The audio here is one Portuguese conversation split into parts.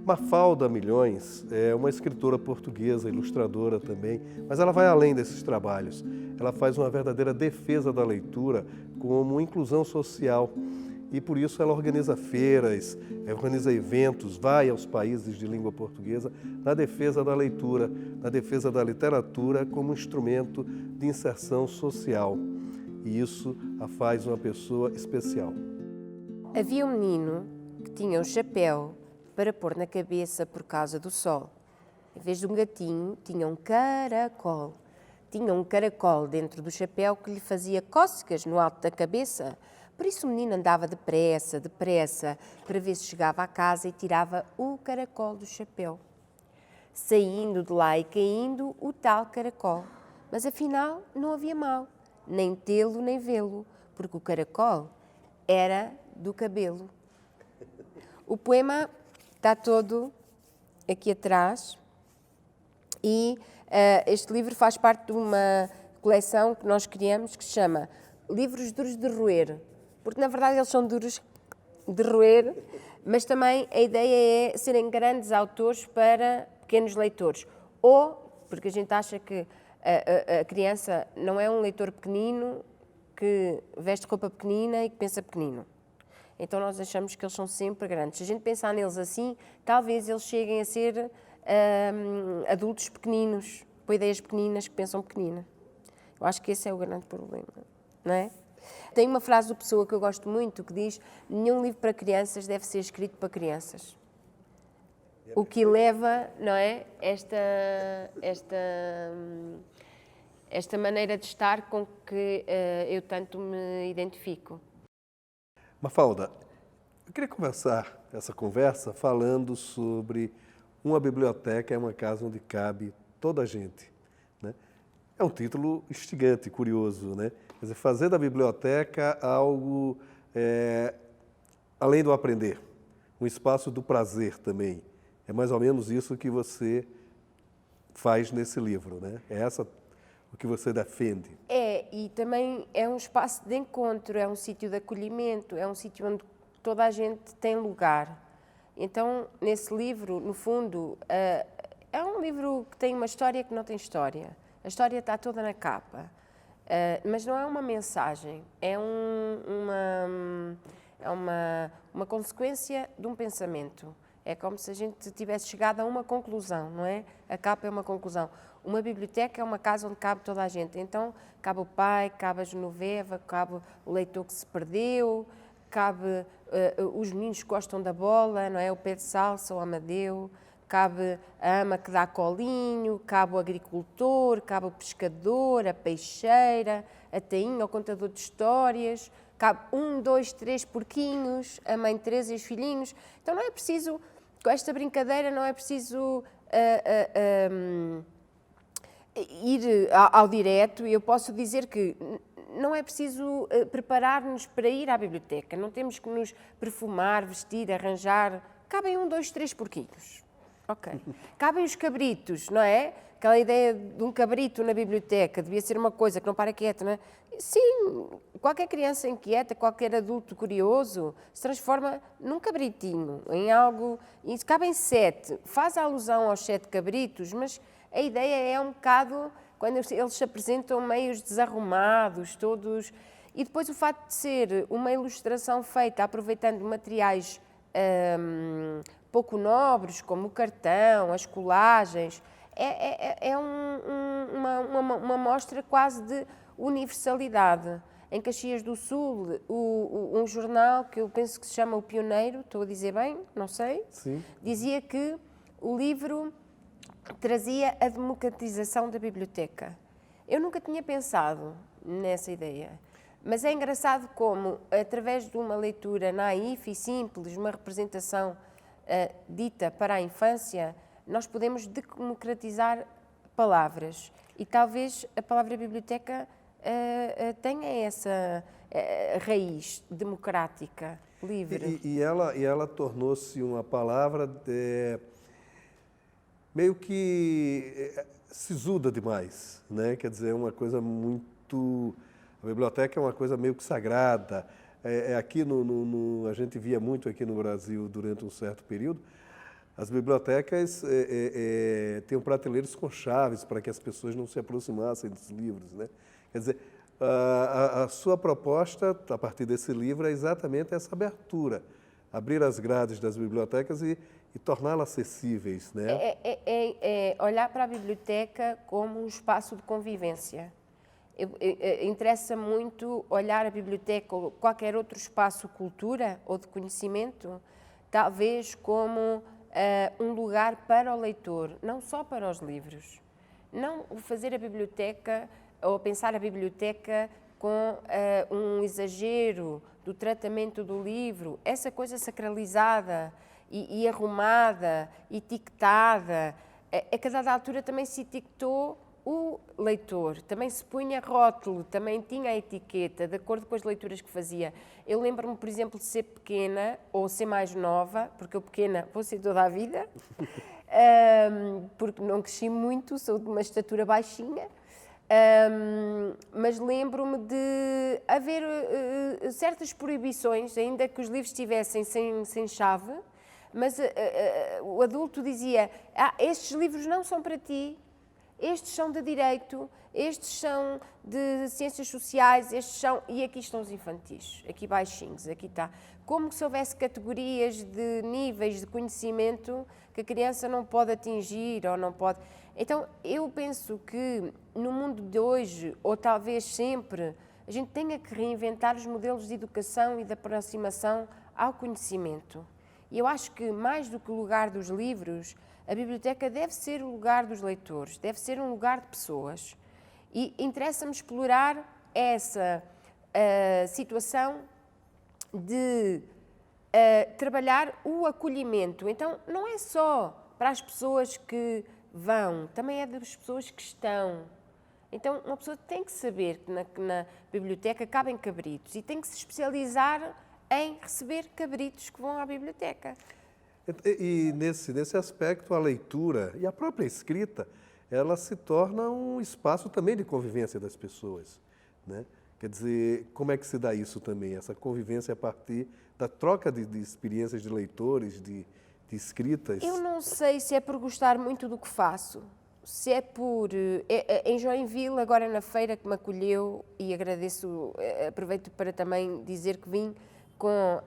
Mafalda Milhões é uma escritora portuguesa, ilustradora também, mas ela vai além desses trabalhos. Ela faz uma verdadeira defesa da leitura como inclusão social e por isso ela organiza feiras, organiza eventos, vai aos países de língua portuguesa na defesa da leitura, na defesa da literatura como instrumento de inserção social. E isso a faz uma pessoa especial. Havia um menino que tinha um chapéu para pôr na cabeça por causa do sol. Em vez de um gatinho, tinha um caracol. Tinha um caracol dentro do chapéu que lhe fazia cócegas no alto da cabeça. Por isso o menino andava depressa, depressa, para ver se chegava à casa e tirava o caracol do chapéu. Saindo de lá e caindo o tal caracol. Mas afinal não havia mal, nem tê-lo nem vê-lo, porque o caracol era do cabelo. O poema está todo aqui atrás e este livro faz parte de uma coleção que nós criamos que se chama Livros Duros de Roer, porque na verdade eles são duros de roer, mas também a ideia é serem grandes autores para pequenos leitores. Ou, porque a gente acha que a criança não é um leitor pequenino que veste roupa pequenina e que pensa pequenino. Então nós achamos que eles são sempre grandes. Se a gente pensar neles assim, talvez eles cheguem a ser adultos pequeninos, com ideias pequeninas que pensam pequenina. Eu acho que esse é o grande problema, não é? Tem uma frase do Pessoa que eu gosto muito que diz: nenhum livro para crianças deve ser escrito para crianças. O que leva, não é, esta maneira de estar com que eu tanto me identifico. Mafalda, eu queria começar essa conversa falando sobre uma biblioteca é uma casa onde cabe toda a gente, né? É um título instigante, curioso, né? Quer dizer, fazer da biblioteca algo além do aprender, um espaço do prazer também. É mais ou menos isso que você faz nesse livro, né? É essa o que você defende. E também é um espaço de encontro, é um sítio de acolhimento, é um sítio onde toda a gente tem lugar. Então, nesse livro, no fundo, é um livro que tem uma história que não tem história. A história está toda na capa, mas não é uma mensagem, é uma consequência de um pensamento. É como se a gente tivesse chegado a uma conclusão, não é? A capa é uma conclusão. Uma biblioteca é uma casa onde cabe toda a gente. Então, cabe o pai, cabe a Genoveva, cabe o leitor que se perdeu, cabe os meninos que gostam da bola, não é? O pé de salsa, o Amadeu, cabe a ama que dá colinho, cabe o agricultor, cabe o pescador, a peixeira, a tainha, o contador de histórias, cabe 1, 2, 3 porquinhos, a mãe Teresa e os filhinhos. Então não é preciso, com esta brincadeira, não é preciso ir ao direto. Eu posso dizer que não é preciso preparar-nos para ir à biblioteca, não temos que nos perfumar, vestir, arranjar. Cabem 1, 2, 3 porquinhos. Ok. Cabem os cabritos, não é? Aquela ideia de um cabrito na biblioteca devia ser uma coisa que não para quieta, não é? Sim, qualquer criança inquieta, qualquer adulto curioso se transforma num cabritinho, em algo. E cabem 7. Faz alusão aos 7 cabritos, mas a ideia é um bocado quando eles se apresentam meios desarrumados, todos. E depois o facto de ser uma ilustração feita aproveitando materiais pouco nobres, como o cartão, as colagens, é uma mostra quase de universalidade. Em Caxias do Sul, um jornal que eu penso que se chama O Pioneiro, estou a dizer bem, não sei, Sim. Dizia que o livro trazia a democratização da biblioteca. Eu nunca tinha pensado nessa ideia. Mas é engraçado como, através de uma leitura naif e simples, uma representação dita para a infância, nós podemos democratizar palavras. E talvez a palavra biblioteca tenha essa raiz democrática, livre. E ela tornou-se uma palavra meio que sisuda demais, né? Quer dizer, uma coisa muito... A biblioteca é uma coisa meio que sagrada. Aqui a gente via muito aqui no Brasil durante um certo período As bibliotecas têm prateleiras com chaves para que as pessoas não se aproximassem dos livros, né? Quer dizer, a sua proposta, a partir desse livro, é exatamente essa abertura, abrir as grades das bibliotecas e torná-las acessíveis, né? É olhar para a biblioteca como um espaço de convivência. Interessa muito olhar a biblioteca ou qualquer outro espaço de cultura ou de conhecimento, talvez como um lugar para o leitor, não só para os livros. Não fazer a biblioteca ou pensar a biblioteca com um exagero do tratamento do livro, essa coisa sacralizada e arrumada, etiquetada. A cada altura também se etiquetou o leitor, também se punha rótulo, também tinha a etiqueta, de acordo com as leituras que fazia. Eu lembro-me, por exemplo, de ser pequena ou ser mais nova, porque eu pequena vou ser toda a vida, porque não cresci muito, sou de uma estatura baixinha, mas lembro-me de haver certas proibições, ainda que os livros estivessem sem chave, mas o adulto dizia, estes livros não são para ti, estes são de direito, estes são de ciências sociais, estes são... E aqui estão os infantis, aqui baixinhos, aqui está. Como se houvesse categorias de níveis de conhecimento que a criança não pode atingir ou não pode... Então, eu penso que no mundo de hoje, ou talvez sempre, a gente tenha que reinventar os modelos de educação e de aproximação ao conhecimento. E eu acho que, mais do que o lugar dos livros, a biblioteca deve ser o lugar dos leitores, deve ser um lugar de pessoas. E interessa-me explorar essa situação de trabalhar o acolhimento. Então, não é só para as pessoas que vão, também é das pessoas que estão. Então, uma pessoa tem que saber que na biblioteca cabem cabritos e tem que se especializar em receber cabritos que vão à biblioteca. E nesse aspecto, a leitura e a própria escrita, ela se torna um espaço também de convivência das pessoas, né? Quer dizer, como é que se dá isso também, essa convivência a partir da troca de experiências de leitores, de escritas? Eu não sei se é por gostar muito do que faço, se é por... Em Joinville, agora na feira que me acolheu, e agradeço, aproveito para também dizer que vim com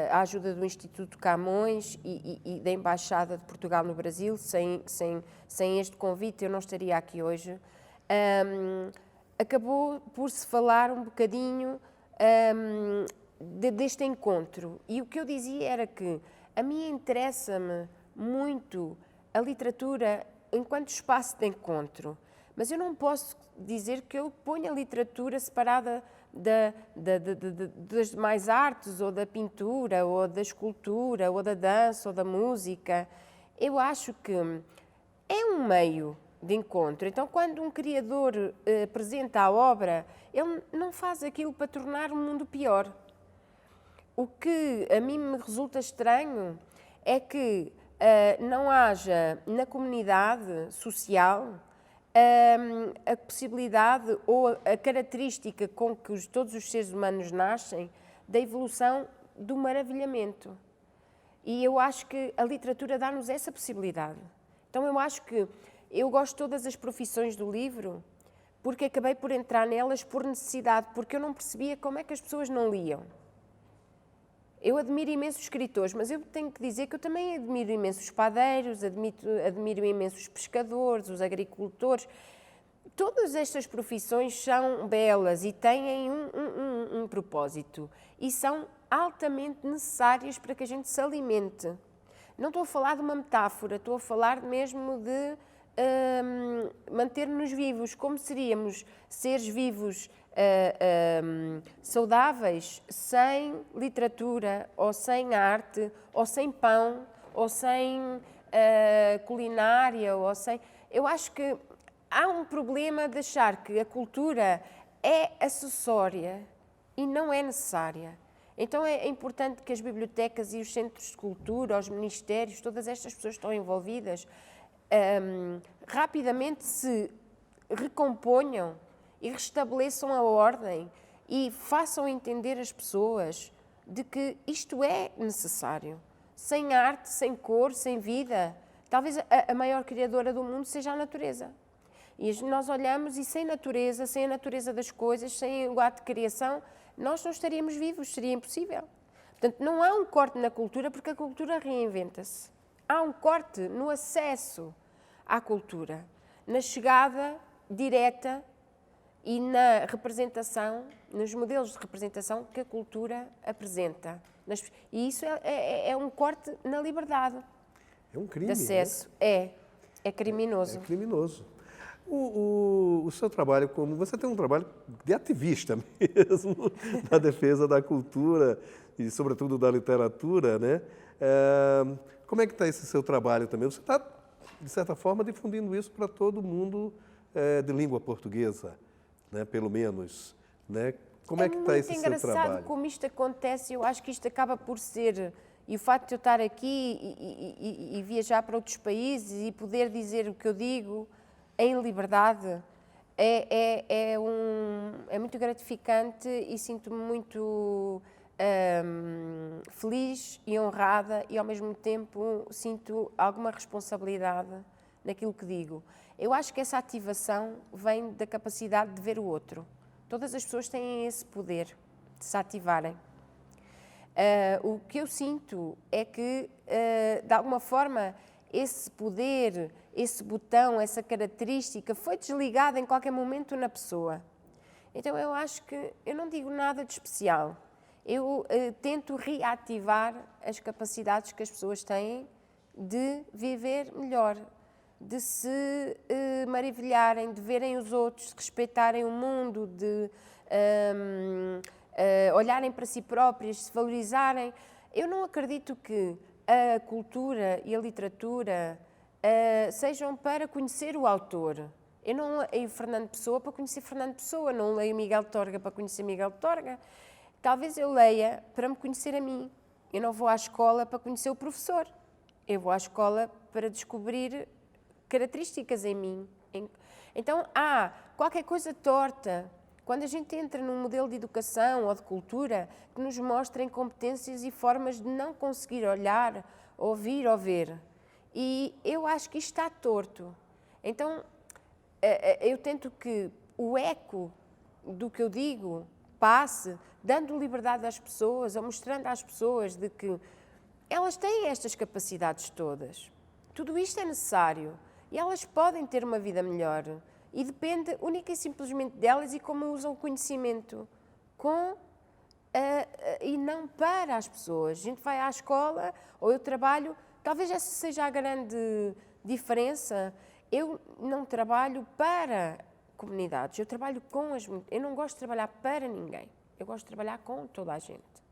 a ajuda do Instituto Camões e da Embaixada de Portugal no Brasil. Sem este convite eu não estaria aqui hoje. Acabou por se falar um bocadinho deste encontro. E o que eu dizia era que a mim interessa-me muito a literatura enquanto espaço de encontro, mas eu não posso dizer que eu ponho a literatura separada das demais artes, ou da pintura, ou da escultura, ou da dança, ou da música. Eu acho que é um meio de encontro. Então, quando um criador apresenta a obra, ele não faz aquilo para tornar o mundo pior. O que a mim me resulta estranho é que não haja na comunidade social a possibilidade ou a característica com que todos os seres humanos nascem da evolução do maravilhamento. E eu acho que a literatura dá-nos essa possibilidade. Então eu acho que eu gosto de todas as profissões do livro porque acabei por entrar nelas por necessidade, porque eu não percebia como é que as pessoas não liam. Eu admiro imensos escritores, mas eu tenho que dizer que eu também admiro imensos padeiros, admiro imensos pescadores, os agricultores. Todas estas profissões são belas e têm um propósito e são altamente necessárias para que a gente se alimente. Não estou a falar de uma metáfora, estou a falar mesmo de manter-nos vivos, como seríamos seres vivos saudáveis sem literatura, ou sem arte, ou sem pão, ou sem culinária, ou sem... Eu acho que há um problema de achar que a cultura é acessória e não é necessária. Então é importante que as bibliotecas e os centros de cultura, os ministérios, todas estas pessoas que estão envolvidas, rapidamente se recomponham e restabeleçam a ordem e façam entender as pessoas de que isto é necessário. sem arte, sem cor, sem vida. Talvez a maior criadora do mundo seja a natureza. E nós olhamos e sem a natureza das coisas, sem o ato de criação, nós não estaríamos vivos, seria impossível. Portanto, não há um corte na cultura porque a cultura reinventa-se. Há um corte no acesso à cultura, na chegada direta e na representação, nos modelos de representação que a cultura apresenta. E isso é um corte na liberdade. É um crime, de acesso. Né? É criminoso. É criminoso. O seu trabalho você tem um trabalho de ativista mesmo, na defesa da cultura e, sobretudo, da literatura, né? Como é que está esse seu trabalho também? Você está, de certa forma, difundindo isso para todo mundo de língua portuguesa, né? Pelo menos, né? Como é que está esse seu trabalho? É muito engraçado como isto acontece. Eu acho que isto acaba por ser... E o facto de eu estar aqui e viajar para outros países e poder dizer o que eu digo em liberdade é muito gratificante e sinto-me muito feliz e honrada e, ao mesmo tempo, sinto alguma responsabilidade naquilo que digo. Eu acho que essa ativação vem da capacidade de ver o outro. Todas as pessoas têm esse poder de se ativarem. O que eu sinto é que, de alguma forma, esse poder, esse botão, essa característica foi desligada em qualquer momento na pessoa. Então eu acho que eu não digo nada de especial. Eu tento reativar as capacidades que as pessoas têm de viver melhor, de se maravilharem, de verem os outros, de respeitarem o mundo, de olharem para si próprias, se valorizarem. Eu não acredito que a cultura e a literatura sejam para conhecer o autor. Eu não leio Fernando Pessoa para conhecer Fernando Pessoa, não leio Miguel Torga para conhecer Miguel Torga. Talvez eu leia para me conhecer a mim. Eu não vou à escola para conhecer o professor. Eu vou à escola para descobrir características em mim. Então, há qualquer coisa torta. Quando a gente entra num modelo de educação ou de cultura que nos mostrem competências e formas de não conseguir olhar, ouvir ou ver. E eu acho que isto está torto. Então, eu tento que o eco do que eu digo passe, dando liberdade às pessoas, ou mostrando às pessoas de que elas têm estas capacidades todas. Tudo isto é necessário e elas podem ter uma vida melhor. E depende única e simplesmente delas e como usam o conhecimento e não para as pessoas. A gente vai à escola ou eu trabalho, talvez essa seja a grande diferença. Eu não trabalho para comunidades, eu trabalho com eu não gosto de trabalhar para ninguém, eu gosto de trabalhar com toda a gente.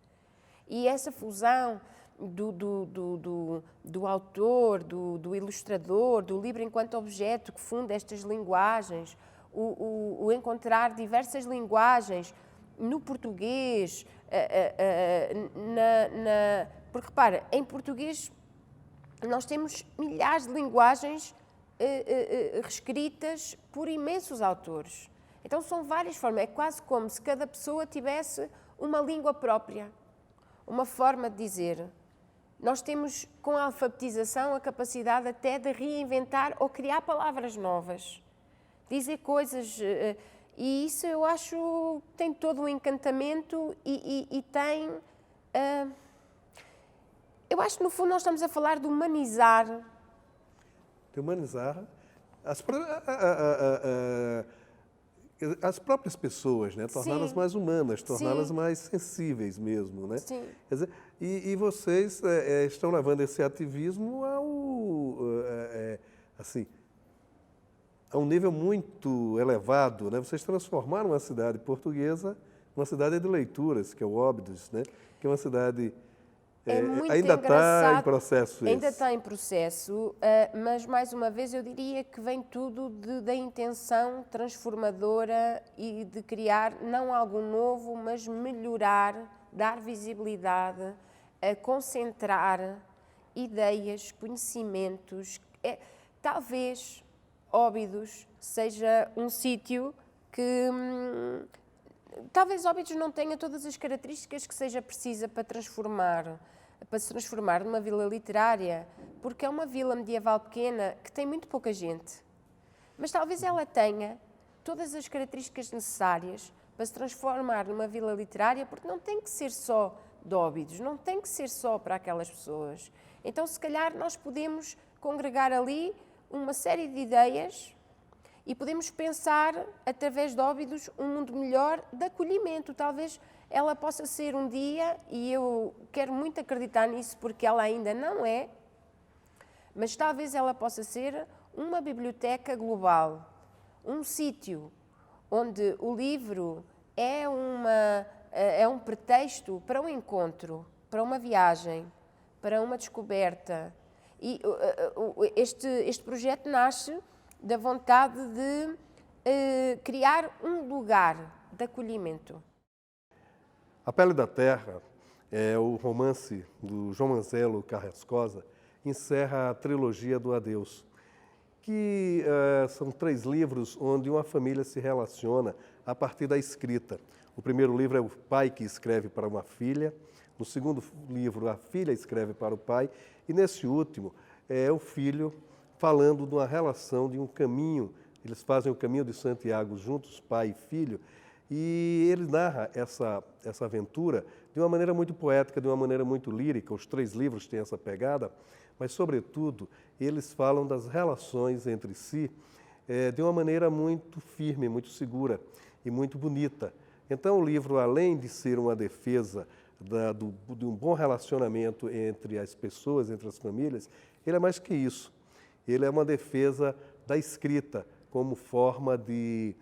E essa fusão do autor, do ilustrador, do livro enquanto objeto que funda estas linguagens, o encontrar diversas linguagens no português, porque repara, em português nós temos milhares de linguagens reescritas por imensos autores. Então são várias formas, é quase como se cada pessoa tivesse uma língua própria, uma forma de dizer. Nós temos, com a alfabetização, a capacidade até de reinventar ou criar palavras novas, dizer coisas, e isso eu acho que tem todo um encantamento e tem... eu acho que, no fundo, nós estamos a falar de humanizar. De humanizar as próprias pessoas, né? Torná-las mais humanas, torná-las mais sensíveis mesmo, né? Sim. Quer dizer, e vocês estão levando esse ativismo a um nível muito elevado, né? Vocês transformaram uma cidade portuguesa numa cidade de leituras, que é o Óbidos, né? Que é uma cidade... ainda está em processo Ainda está em processo, mas, mais uma vez, eu diria que vem tudo da intenção transformadora e de criar, não algo novo, mas melhorar, dar visibilidade, concentrar ideias, conhecimentos. Talvez Óbidos seja um sítio que... talvez Óbidos não tenha todas as características que seja precisa para transformar para se transformar numa vila literária, porque é uma vila medieval pequena que tem muito pouca gente. Mas talvez ela tenha todas as características necessárias para se transformar numa vila literária, porque não tem que ser só de Óbidos, não tem que ser só para aquelas pessoas. Então, se calhar, nós podemos congregar ali uma série de ideias e podemos pensar, através de Óbidos, um mundo melhor de acolhimento. Talvez ela possa ser um dia, e eu quero muito acreditar nisso porque ela ainda não é, mas talvez ela possa ser uma biblioteca global, um sítio onde o livro é um pretexto para um encontro, para uma viagem, para uma descoberta. E este projeto nasce da vontade de criar um lugar de acolhimento. A Pele da Terra é o romance do João Manzelo Carrascosa, encerra a trilogia do Adeus, que são 3 livros onde uma família se relaciona a partir da escrita. O primeiro livro é o pai que escreve para uma filha, no segundo livro a filha escreve para o pai, e nesse último é o filho falando de uma relação, de um caminho. Eles fazem o caminho de Santiago juntos, pai e filho, e ele narra essa aventura de uma maneira muito poética, de uma maneira muito lírica. Os 3 livros têm essa pegada, mas, sobretudo, eles falam das relações entre si de uma maneira muito firme, muito segura e muito bonita. Então, o livro, além de ser uma defesa de um bom relacionamento entre as pessoas, entre as famílias, ele é mais que isso. Ele é uma defesa da escrita como forma de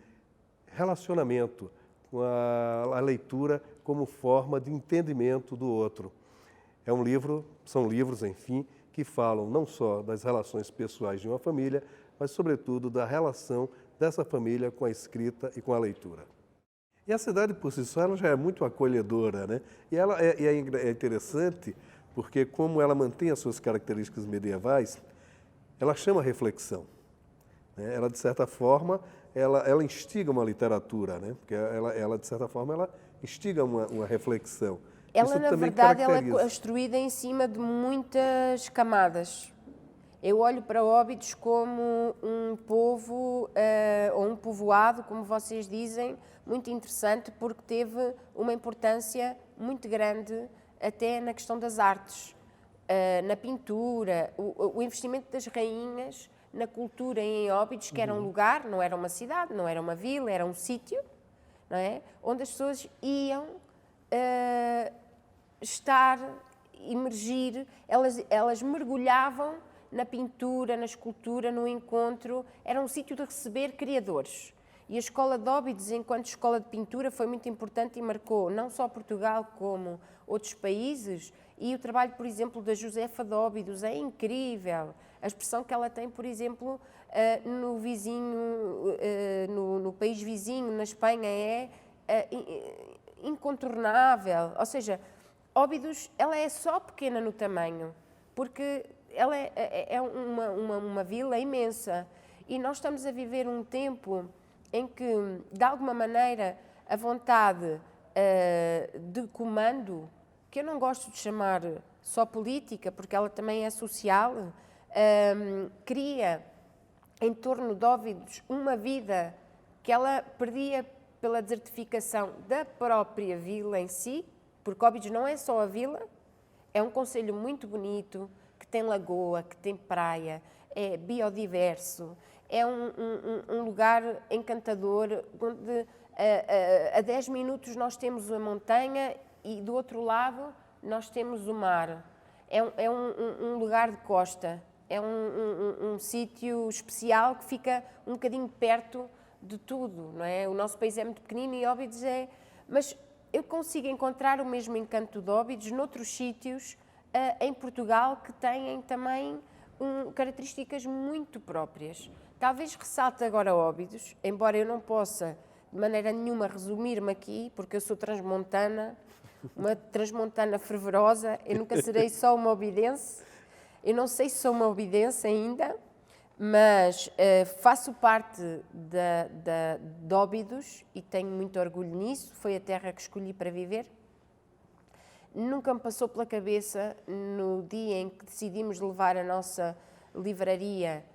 relacionamento, com a leitura como forma de entendimento do outro. São livros, enfim, que falam não só das relações pessoais de uma família, mas, sobretudo, da relação dessa família com a escrita e com a leitura. E a cidade, por si só, ela já é muito acolhedora, né? E ela é interessante porque, como ela mantém as suas características medievais, ela chama a reflexão, né? Ela, de certa forma, ela instiga uma literatura, né? Porque ela, de certa forma, ela instiga uma reflexão. Ela, na verdade, ela é construída em cima de muitas camadas. Eu olho para Óbidos como um povo, ou um povoado, como vocês dizem, muito interessante, porque teve uma importância muito grande até na questão das artes, na pintura, o investimento das rainhas na cultura em Óbidos, que era um lugar, não era uma cidade, não era uma vila, era um sítio, não é? Onde as pessoas iam emergir, elas mergulhavam na pintura, na escultura, no encontro. Era um sítio de receber criadores. E a Escola de Óbidos, enquanto escola de pintura, foi muito importante e marcou não só Portugal como outros países. E o trabalho, por exemplo, da Josefa de Óbidos é incrível. A expressão que ela tem, por exemplo, no vizinho, no país vizinho, na Espanha, é incontornável. Ou seja, Óbidos, ela é só pequena no tamanho, porque ela é uma vila imensa. E nós estamos a viver um tempo em que, de alguma maneira, a vontade de comando, que eu não gosto de chamar só política, porque ela também é social, cria em torno de Óbidos uma vida que ela perdia pela desertificação da própria vila em si, porque Óbidos não é só a vila, é um concelho muito bonito, que tem lagoa, que tem praia, é biodiverso, é um lugar encantador, onde a 10 minutos nós temos a montanha e do outro lado nós temos o mar. É um lugar de costa, é um sítio especial que fica um bocadinho perto de tudo, não é? O nosso país é muito pequenino e Óbidos é... Mas eu consigo encontrar o mesmo encanto de Óbidos noutros sítios em Portugal que têm também características muito próprias. Talvez ressalte agora Óbidos, embora eu não possa de maneira nenhuma resumir-me aqui, porque eu sou transmontana, uma transmontana fervorosa, eu nunca serei só uma obidense, eu não sei se sou uma obidense ainda, mas faço parte de Óbidos e tenho muito orgulho nisso, foi a terra que escolhi para viver. nunca me passou pela cabeça, no dia em que decidimos levar a nossa livraria,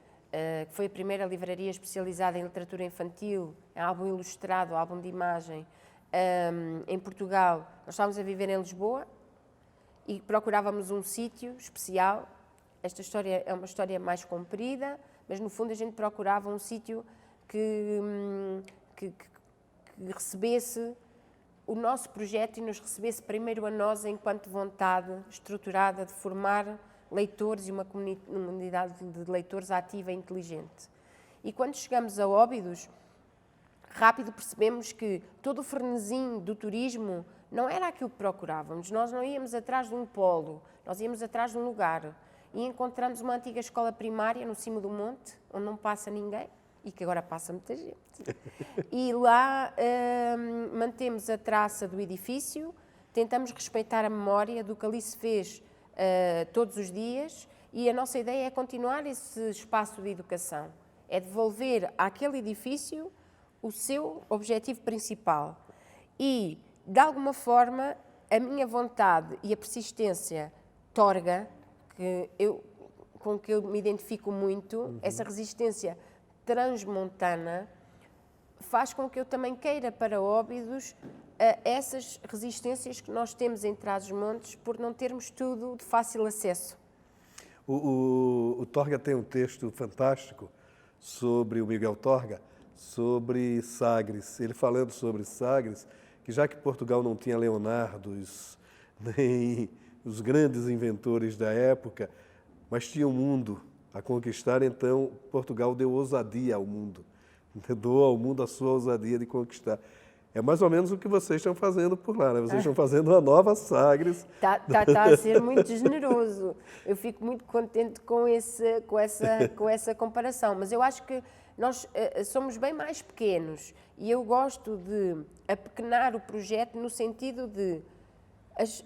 que foi a primeira livraria especializada em literatura infantil, em álbum ilustrado, álbum de imagem, em Portugal. Nós estávamos a viver em Lisboa e procurávamos um sítio especial. Esta história é uma história mais comprida, mas no fundo a gente procurava um sítio que recebesse o nosso projeto e nos recebesse primeiro a nós enquanto vontade estruturada de formar leitores e uma comunidade de leitores ativa e inteligente. E quando chegamos a Óbidos, rápido percebemos que todo o frenesim do turismo não era aquilo que procurávamos. Nós não íamos atrás de um polo, nós íamos atrás de um lugar. E encontramos uma antiga escola primária no cimo do monte, onde não passa ninguém, e que agora passa muita gente. E lá mantemos a traça do edifício, tentamos respeitar a memória do que ali se fez todos os dias, e a nossa ideia é continuar esse espaço de educação, é devolver àquele edifício o seu objetivo principal. E, de alguma forma, a minha vontade e a persistência torga, com que eu me identifico muito, essa resistência transmontana, faz com que eu também queira para Óbidos essas resistências que nós temos em Trás-os-Montes por não termos tudo de fácil acesso. O Torga tem um texto fantástico sobre o Miguel Torga, sobre Sagres. Ele falando sobre Sagres, que já que Portugal não tinha Leonardos, nem os grandes inventores da época, mas tinha um mundo a conquistar, então Portugal deu ousadia ao mundo, deu ao mundo a sua ousadia de conquistar. É mais ou menos o que vocês estão fazendo por lá, né? Vocês estão fazendo uma nova Sagres. Está a ser muito generoso. Eu fico muito contente com essa comparação, mas eu acho que nós somos bem mais pequenos e eu gosto de apequenar o projeto no sentido de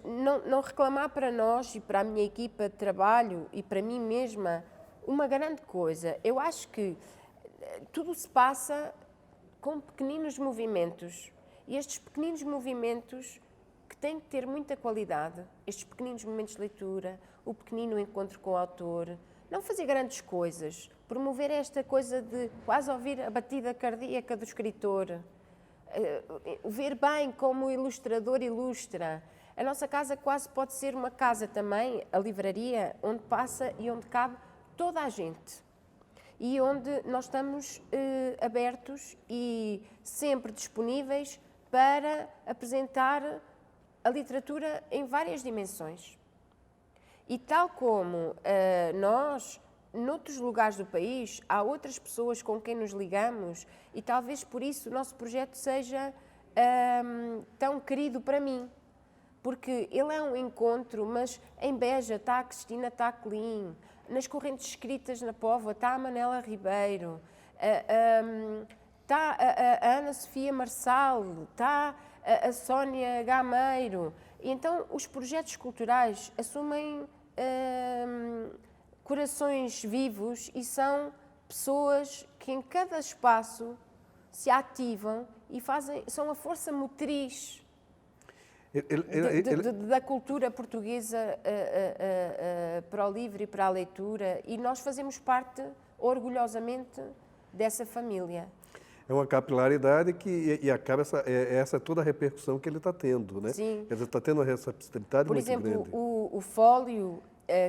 não reclamar para nós e para a minha equipa de trabalho e para mim mesma uma grande coisa. Eu acho que tudo se passa com pequeninos movimentos. E estes pequeninos movimentos que têm que ter muita qualidade, estes pequeninos momentos de leitura, o pequenino encontro com o autor, não fazer grandes coisas, promover esta coisa de quase ouvir a batida cardíaca do escritor, ver bem como o ilustrador ilustra. A nossa casa quase pode ser uma casa também, a livraria, onde passa e onde cabe toda a gente. E onde nós estamos abertos e sempre disponíveis para apresentar a literatura em várias dimensões. E tal como nós, noutros lugares do país, há outras pessoas com quem nos ligamos e talvez por isso o nosso projeto seja tão querido para mim. Porque ele é um encontro, mas em Beja está a Cristina Taclin, nas correntes escritas na Póvoa está a Manela Ribeiro, está a Ana Sofia Marçal, está a Sónia Gameiro. E então os projetos culturais assumem corações vivos e são pessoas que em cada espaço se ativam e são a força motriz da cultura portuguesa para o livro e para a leitura, e nós fazemos parte, orgulhosamente, dessa família. É uma capilaridade e acaba essa toda a repercussão que ele está tendo, né? Sim. Quer dizer, está tendo uma receptividade muito grande. Por exemplo, o Fólio,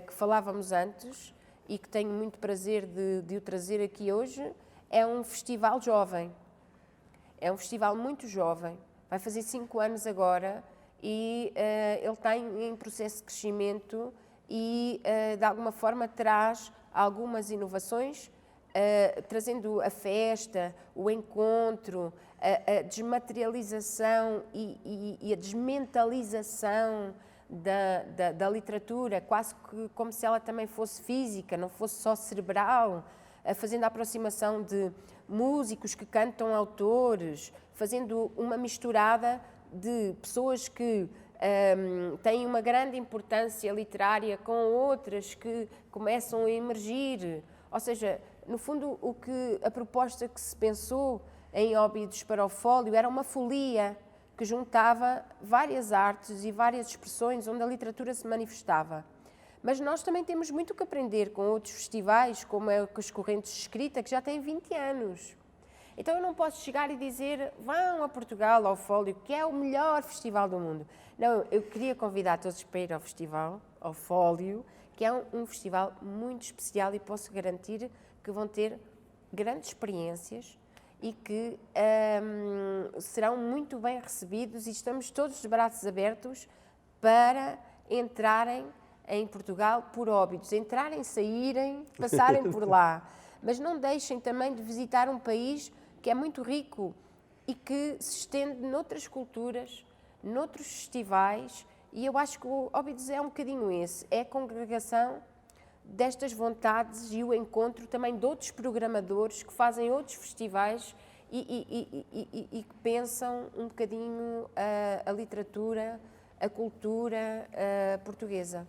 que falávamos antes, e que tenho muito prazer de o trazer aqui hoje, é um festival jovem. É um festival muito jovem. Vai fazer 5 anos agora, e ele está em processo de crescimento e, de alguma forma, traz algumas inovações, trazendo a festa, o encontro, a desmaterialização e a desmentalização da literatura, quase que como se ela também fosse física, não fosse só cerebral, fazendo a aproximação de músicos que cantam autores, fazendo uma misturada de pessoas que têm uma grande importância literária com outras que começam a emergir. Ou seja, no fundo, a proposta que se pensou em Óbidos para o Fólio era uma folia que juntava várias artes e várias expressões onde a literatura se manifestava. Mas nós também temos muito que aprender com outros festivais, como é as Correntes de Escrita, que já têm 20 anos. Então eu não posso chegar e dizer, vão a Portugal, ao Fólio, que é o melhor festival do mundo. Não, eu queria convidar todos para ir ao festival, ao Fólio, que é um festival muito especial e posso garantir que vão ter grandes experiências e que serão muito bem recebidos e estamos todos de braços abertos para entrarem em Portugal por Óbidos, entrarem, saírem, passarem por lá. Mas não deixem também de visitar um país que é muito rico e que se estende noutras culturas, noutros festivais, e eu acho que o Óbidos é um bocadinho esse, é a congregação destas vontades e o encontro também de outros programadores que fazem outros festivais e que pensam um bocadinho a literatura, a cultura portuguesa.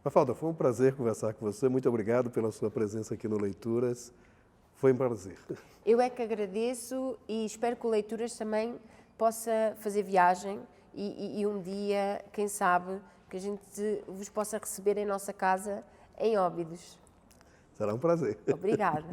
Mafalda, foi um prazer conversar com você. Muito obrigado pela sua presença aqui no Leituras. Foi um prazer. Eu é que agradeço e espero que o Leituras também possa fazer viagem e um dia, quem sabe, que a gente vos possa receber em nossa casa em Óbidos. Será um prazer. Obrigada.